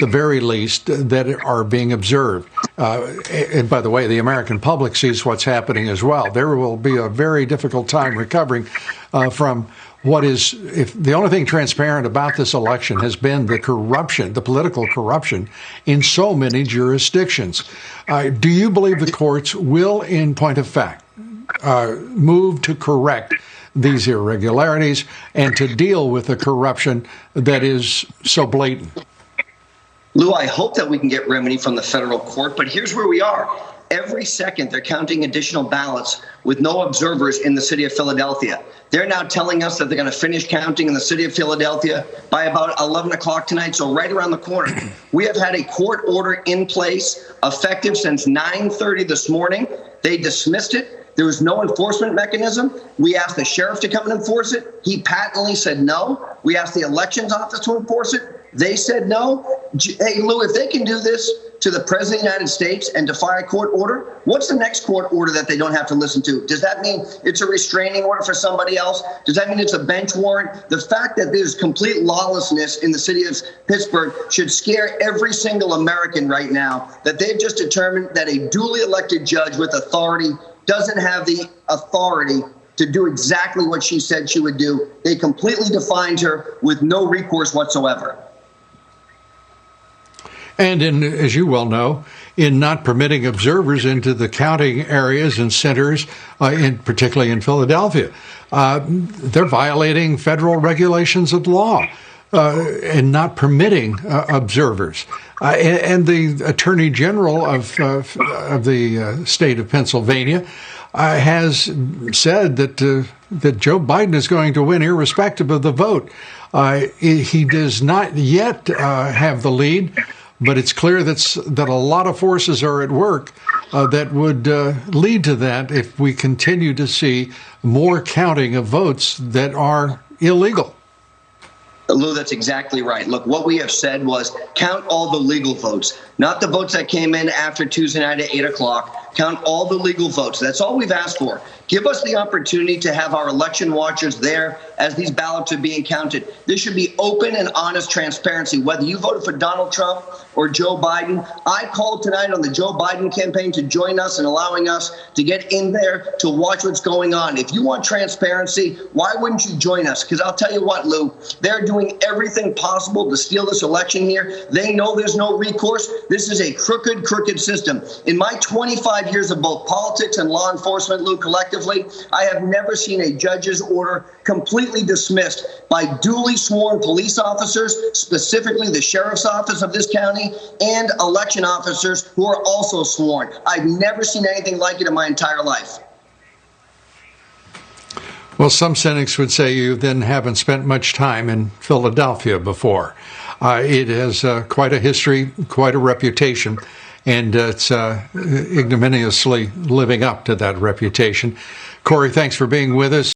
the very least, that are being observed. And by the way, the American public sees what's happening as well. There will be a very difficult time recovering from what is, if the only thing transparent about this election has been the corruption, the political corruption in so many jurisdictions. Do you believe the courts will, in point of fact, move to correct these irregularities and to deal with the corruption that is so blatant? Lou, I hope that we can get remedy from the federal court, but here's where we are. Every second, they're counting additional ballots with no observers in the city of Philadelphia. They're now telling us that they're going to finish counting in the city of Philadelphia by about 11 o'clock tonight, so right around the corner. We have had a court order in place effective since 9:30 this morning. They dismissed it. There was no enforcement mechanism. We asked the sheriff to come and enforce it. He patently said no. We asked the elections office to enforce it. They said no. Hey, Lou, if they can do this to the President of the United States and defy a court order, what's the next court order that they don't have to listen to? Does that mean it's a restraining order for somebody else? Does that mean it's a bench warrant? The fact that there's complete lawlessness in the city of Pittsburgh should scare every single American right now, that they've just determined that a duly elected judge with authority doesn't have the authority to do exactly what she said she would do. They completely defined her with no recourse whatsoever. And as you well know, in not permitting observers into the counting areas and centers, particularly in Philadelphia, they're violating federal regulations of law and not permitting observers. And the Attorney General of the state of Pennsylvania has said that Joe Biden is going to win irrespective of the vote. He does not yet have the lead, but it's clear that a lot of forces are at work that would lead to that if we continue to see more counting of votes that are illegal. Lou, that's exactly right. Look, what we have said was count all the legal votes, not the votes that came in after Tuesday night at 8 o'clock. Count all the legal votes. That's all we've asked for. Give us the opportunity to have our election watchers there as these ballots are being counted. This should be open and honest transparency. Whether you voted for Donald Trump or Joe Biden, I called tonight on the Joe Biden campaign to join us and allowing us to get in there to watch what's going on. If you want transparency, why wouldn't you join us? Because I'll tell you what, Lou, they're doing everything possible to steal this election here. They know there's no recourse. This is a crooked system. In my 25 years of both politics and law enforcement, Lou, collectively, I have never seen a judge's order completely dismissed by duly sworn police officers, specifically the sheriff's office of this county, and election officers who are also sworn. I've never seen anything like it in my entire life. Well, some cynics would say you then haven't spent much time in Philadelphia before. It has quite a history, quite a reputation, and it's ignominiously living up to that reputation. Corey, thanks for being with us.